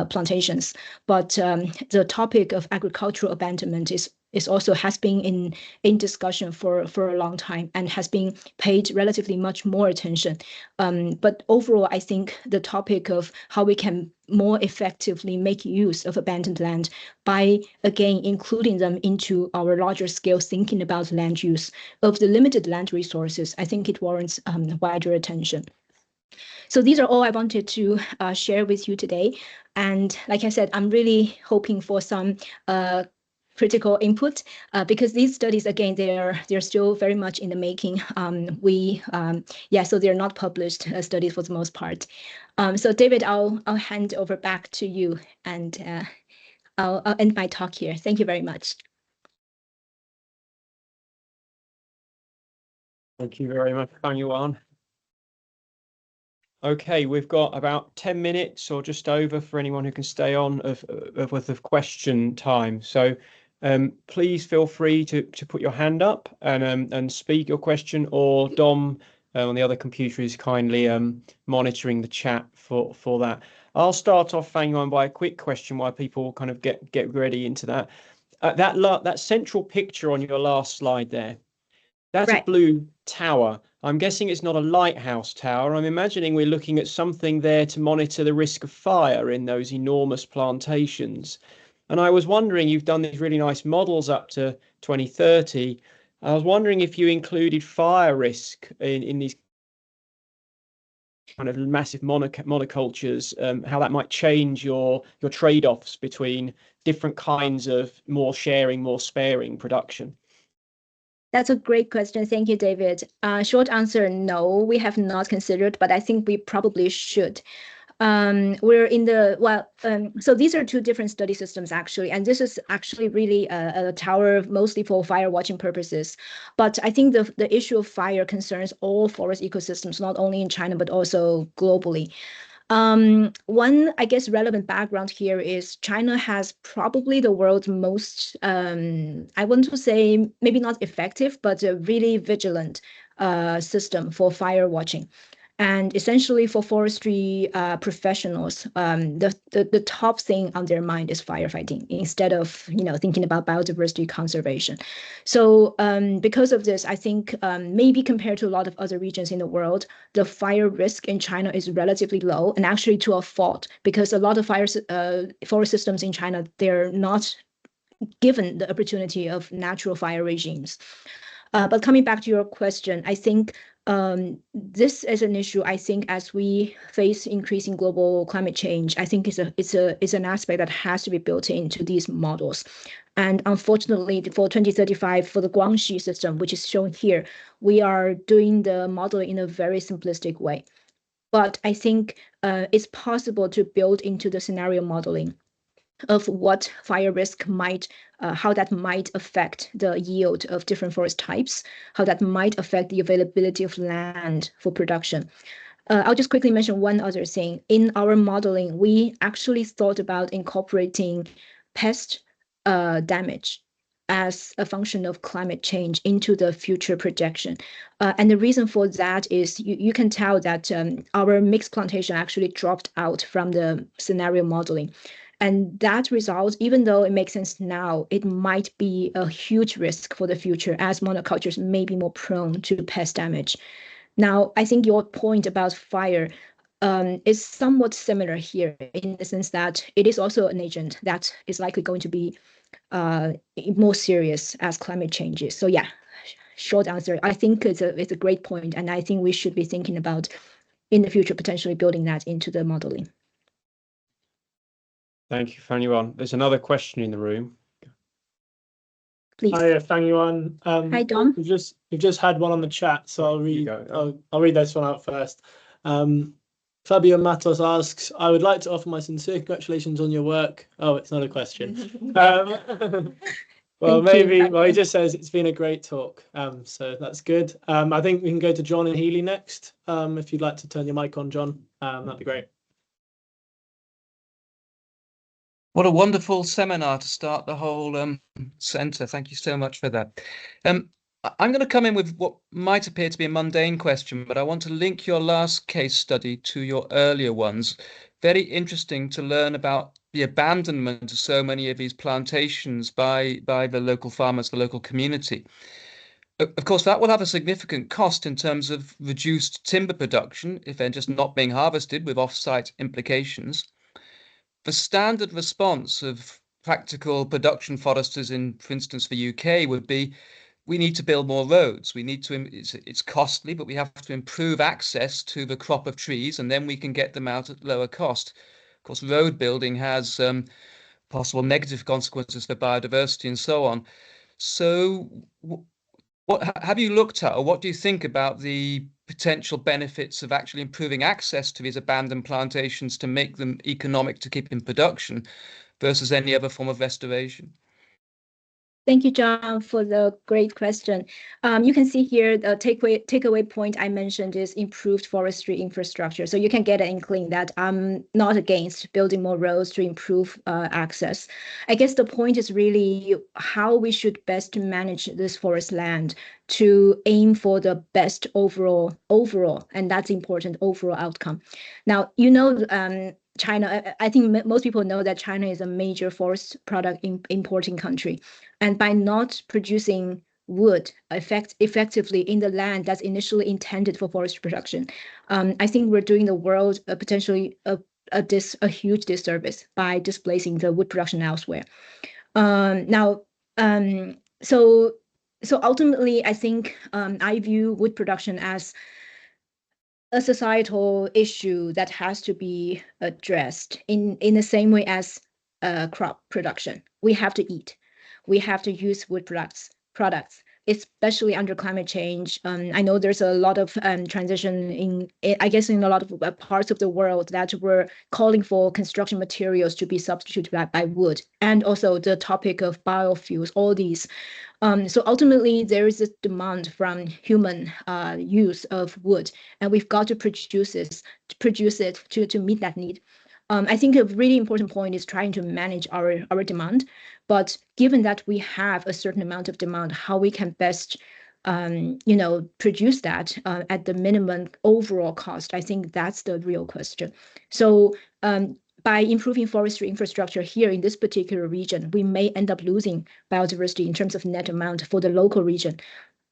plantations, but the topic of agricultural abandonment has been in discussion for a long time and has been paid relatively much more attention. But overall, I think the topic of how we can more effectively make use of abandoned land by, again, including them into our larger scale thinking about land use of the limited land resources, I think it warrants wider attention. So these are all I wanted to share with you today. And like I said, I'm really hoping for some critical input because these studies, again, they're still very much in the making. So they're not published studies for the most part. So David, I'll hand over back to you, and I'll end my talk here. Thank you very much. Thank you very much, Fangyuan. Okay, we've got about 10 minutes or just over for anyone who can stay on of question time. So please feel free to put your hand up and speak your question, or Dom on the other computer is kindly monitoring the chat for that. I'll start off, Fangyuan, by a quick question while people kind of get ready into that. That central picture on your last slide there, that's right. A blue tower. I'm guessing it's not a lighthouse tower. I'm imagining we're looking at something there to monitor the risk of fire in those enormous plantations. And I was wondering, you've done these really nice models up to 2030. I was wondering if you included fire risk in these kind of massive monocultures, how that might change your trade-offs between different kinds of more sharing, more sparing production. That's a great question. Thank you, David. Short answer, no, we have not considered, but I think we probably should. We're in the, so these are two different study systems, actually, and this is actually really a tower mostly for fire watching purposes. But I think the issue of fire concerns all forest ecosystems, not only in China, but also globally. One, I guess, relevant background here is China has probably the world's most, I want to say, maybe not effective, but a really vigilant system for fire watching. And essentially for forestry professionals, the top thing on their mind is firefighting instead of thinking about biodiversity conservation. So because of this, I think maybe compared to a lot of other regions in the world, the fire risk in China is relatively low, and actually to a fault, because a lot of forest systems in China, they're not given the opportunity of natural fire regimes. But coming back to your question, I think this is an issue. I think as we face increasing global climate change, I think it's an aspect that has to be built into these models. And unfortunately, for 2035, for the Guangxi system, which is shown here, we are doing the model in a very simplistic way. but I think it's possible to build into the scenario modeling of what fire risk might, how that might affect the yield of different forest types, how that might affect the availability of land for production. I'll just quickly mention one other thing. In our modeling, we actually thought about incorporating pest damage as a function of climate change into the future projection. And the reason for that is you can tell that our mixed plantation actually dropped out from the scenario modeling. And that result, even though it makes sense now, it might be a huge risk for the future as monocultures may be more prone to pest damage. Now, I think your point about fire is somewhat similar here in the sense that it is also an agent that is likely going to be more serious as climate changes. So yeah, short answer, I think it's a great point, and I think we should be thinking about in the future potentially building that into the modeling. Thank you, Fangyuan. There's another question in the room. Please. Hi, Fangyuan. Hi, Dom. We've just had one on the chat, so I'll read. I'll read this one out first. Fabio Matos asks, "I would like to offer my sincere congratulations on your work." Oh, it's not a question. Well, maybe. Well, he just says it's been a great talk. So that's good. I think we can go to John and Healy next. If you'd like to turn your mic on, John, that'd be great. What a wonderful seminar to start the whole centre. Thank you so much for that. I'm going to come in with what might appear to be a mundane question, but I want to link your last case study to your earlier ones. Very interesting to learn about the abandonment of so many of these plantations by the local farmers, the local community. Of course, that will have a significant cost in terms of reduced timber production if they're just not being harvested, with off-site implications. The standard response of practical production foresters in, for instance, the UK would be, we need to build more roads. We need to, it's costly, but we have to improve access to the crop of trees, and then we can get them out at lower cost. Of course, road building has possible negative consequences for biodiversity and so on. So what have you looked at, or what do you think about the potential benefits of actually improving access to these abandoned plantations to make them economic to keep in production versus any other form of restoration? Thank you, John, for the great question. You can see here the takeaway point I mentioned is improved forestry infrastructure. So you can get an inkling that I'm not against building more roads to improve access. I guess the point is really how we should best manage this forest land to aim for the best overall, and that's important, overall outcome. Now, China, I think most people know that China is a major forest product importing country. And by not producing wood effectively in the land that's initially intended for forest production, I think we're doing the world potentially a huge disservice by displacing the wood production elsewhere. So ultimately, I think I view wood production as a societal issue that has to be addressed in the same way as crop production. We have to eat. We have to use wood products, especially under climate change. I know there's a lot of transition I guess in a lot of parts of the world that we're calling for construction materials to be substituted by wood, and also the topic of biofuels, all these. So ultimately, there is a demand from human use of wood, and we've got to produce it to meet that need. I think a really important point is trying to manage our demand, but given that we have a certain amount of demand, how we can best produce that at the minimum overall cost, I think that's the real question. So by improving forestry infrastructure here in this particular region, we may end up losing biodiversity in terms of net amount for the local region,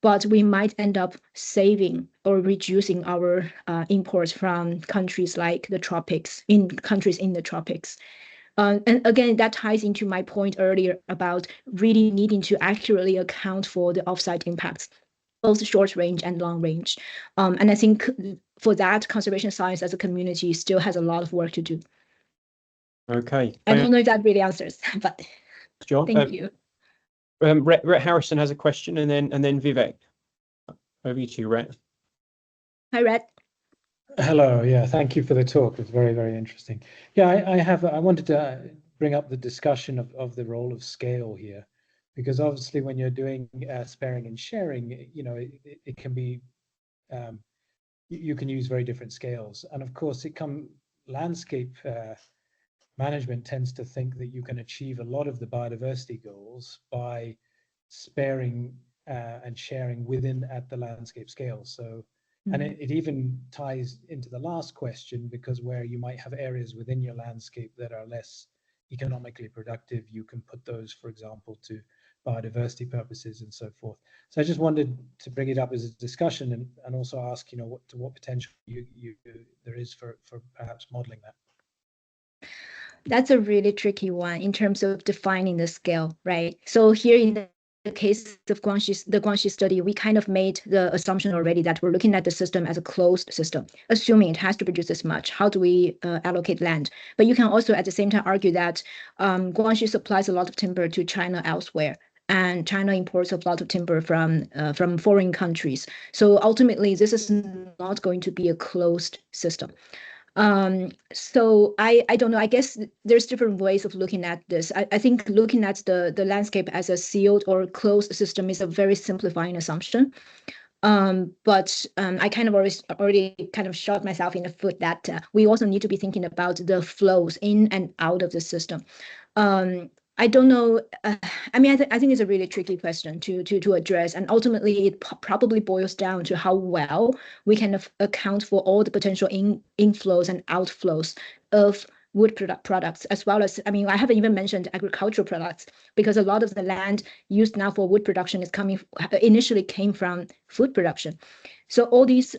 but we might end up saving or reducing our imports from countries like the tropics, countries in the tropics. And again, that ties into my point earlier about really needing to accurately account for the offsite impacts, both short range and long range. And I think for that, conservation science as a community still has a lot of work to do. Okay. I don't know if that really answers, but John, thank you. Rhett Harrison has a question, and then Vivek. Over to you, Rhett. Hi, Rhett. Hello. Yeah, thank you for the talk. It's very, very interesting. Yeah, I wanted to bring up the discussion of the role of scale here, because obviously when you're doing sparing and sharing, you know, it can be you can use very different scales, and of course landscape management tends to think that you can achieve a lot of the biodiversity goals by sparing and sharing within at the landscape scale. So, and it even ties into the last question, because where you might have areas within your landscape that are less economically productive, you can put those, for example, to biodiversity purposes and so forth. So I just wanted to bring it up as a discussion and also ask, you know, what potential there is for perhaps modeling that. That's a really tricky one in terms of defining the scale, right? So here in the case of the Guangxi study, we kind of made the assumption already that we're looking at the system as a closed system, assuming it has to produce this much. How do we allocate land? But you can also at the same time argue that Guangxi supplies a lot of timber to China elsewhere, and China imports a lot of timber from foreign countries. So ultimately, this is not going to be a closed system. So I don't know, I guess there's different ways of looking at this. I think looking at the landscape as a sealed or closed system is a very simplifying assumption. But I kind of already kind of shot myself in the foot that we also need to be thinking about the flows in and out of the system. I don't know. I mean, I think it's a really tricky question to address, and ultimately, it probably boils down to how well we can account for all the potential inflows and outflows of wood products, as well as, I mean, I haven't even mentioned agricultural products, because a lot of the land used now for wood production is initially came from food production. So all these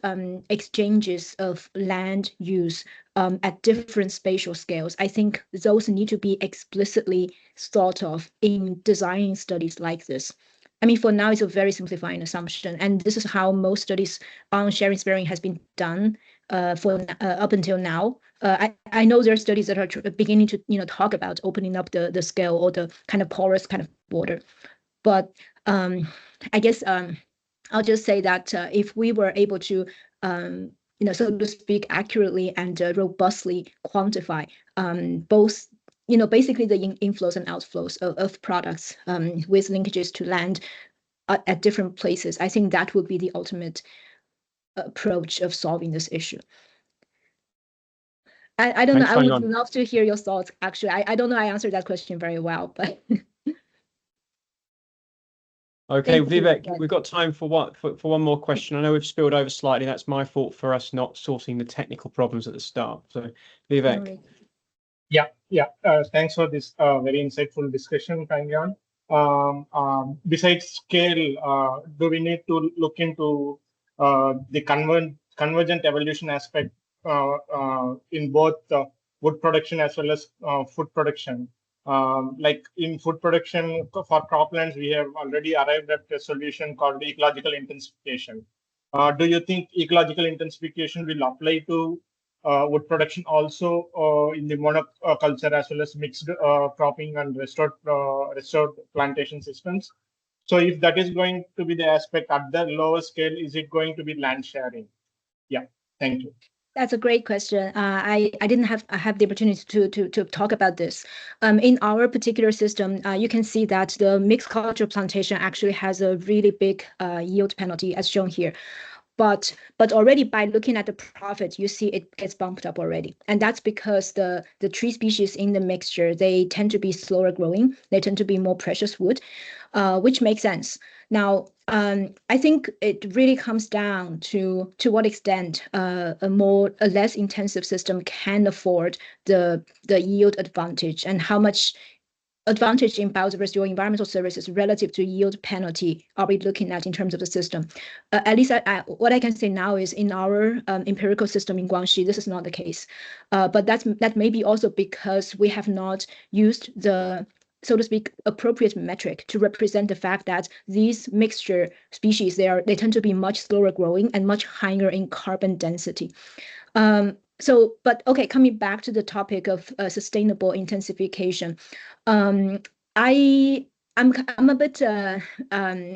exchanges of land use at different spatial scales, I think those need to be explicitly thought of in designing studies like this. I mean, for now, it's a very simplifying assumption, and this is how most studies on sharing sparing has been done up until now. I know there are studies that are beginning to talk about opening up the scale or the kind of porous kind of border, but I guess I'll just say that if we were able to so to speak, accurately and robustly quantify both, basically the inflows and outflows of products with linkages to land at different places, I think that would be the ultimate approach of solving this issue. I don't know. I would love to hear your thoughts, actually. I don't know I answered that question very well, but... Okay, Vivek, we've got time for one more question. I know we've spilled over slightly. That's my fault for us not sorting the technical problems at the start. So, Vivek. Yeah. Thanks for this very insightful discussion, Fangyuan. Besides scale, do we need to look into the convergent evolution aspect in both wood production as well as food production? Like in food production for croplands, we have already arrived at a solution called ecological intensification. Do you think ecological intensification will apply to wood production also in the monoculture as well as mixed cropping and restored plantation systems? So if that is going to be the aspect at the lower scale, is it going to be land sharing? Yeah, thank you. That's a great question. I didn't have the opportunity to talk about this. In our particular system, you can see that the mixed culture plantation actually has a really big yield penalty, as shown here. But already by looking at the profit, you see it gets bumped up already. And that's because the tree species in the mixture, they tend to be slower growing. They tend to be more precious wood, which makes sense. Now, I think it really comes down to what extent a less intensive system can afford the yield advantage, and how much advantage in biodiversity or environmental services relative to yield penalty are we looking at in terms of the system? At least what I can say now is in our empirical system in Guangxi, this is not the case. But that may be also because we have not used the, so to speak, appropriate metric to represent the fact that these mixture species, they tend to be much slower growing and much higher in carbon density. But okay, coming back to the topic of sustainable intensification, I I'm a bit I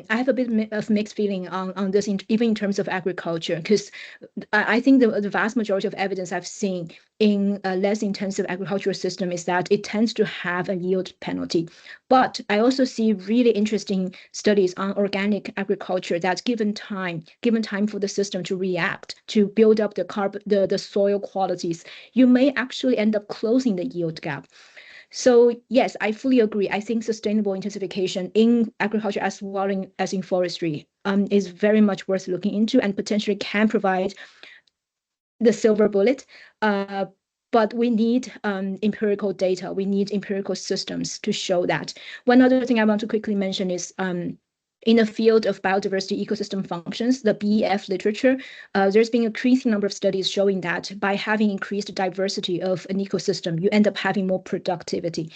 have a bit of mixed feeling on this, even in terms of agriculture, because I think the vast majority of evidence I've seen in a less intensive agricultural system is that it tends to have a yield penalty. But I also see really interesting studies on organic agriculture that given time for the system to react, to build up the soil qualities, you may actually end up closing the yield gap. So yes, I fully agree. I think sustainable intensification in agriculture as well as in forestry is very much worth looking into and potentially can provide the silver bullet. But we need empirical data. We need empirical systems to show that. One other thing I want to quickly mention is in the field of biodiversity ecosystem functions, the BEF literature, there's been an increasing number of studies showing that by having increased diversity of an ecosystem, you end up having more productivity.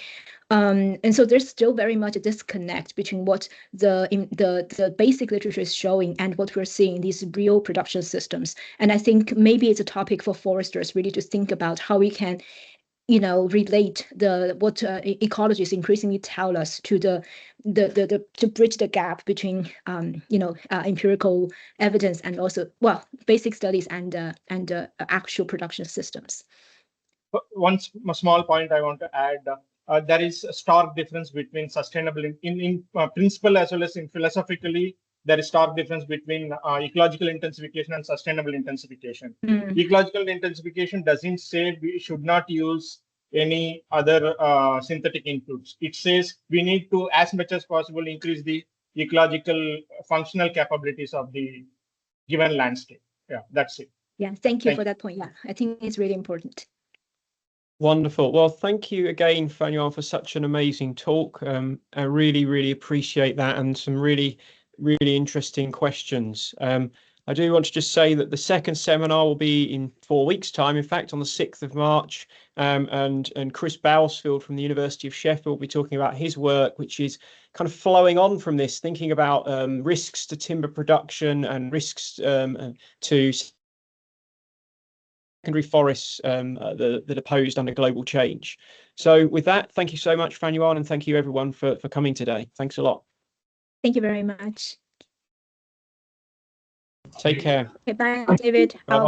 And so there's still very much a disconnect between what the basic literature is showing and what we're seeing in these real production systems. And I think maybe it's a topic for foresters really to think about how we can, relate what ecologists increasingly tell us to to bridge the gap between empirical evidence and also basic studies and actual production systems. One small point I want to add. There is a stark difference between sustainable in principle as well as in philosophically. There is stark difference between ecological intensification and sustainable intensification. Ecological intensification doesn't say we should not use any other synthetic inputs. It says we need to, as much as possible, increase the ecological functional capabilities of the given landscape. Yeah, that's it. Yeah, thank you for that point. Yeah, I think it's really important. Wonderful. Well, thank you again, Fangyuan, for such an amazing talk. I really, really appreciate that, and some really, really interesting questions. I do want to just say that the second seminar will be in 4 weeks' time, in fact, on the 6th of March. And Chris Bousfield from the University of Sheffield will be talking about his work, which is kind of flowing on from this, thinking about risks to timber production and risks to secondary forests that are posed under global change. So with that, thank you so much, Fangyuan, and thank you everyone for coming today. Thanks a lot. Thank you very much. Take care. Okay, bye, David. Bye-bye.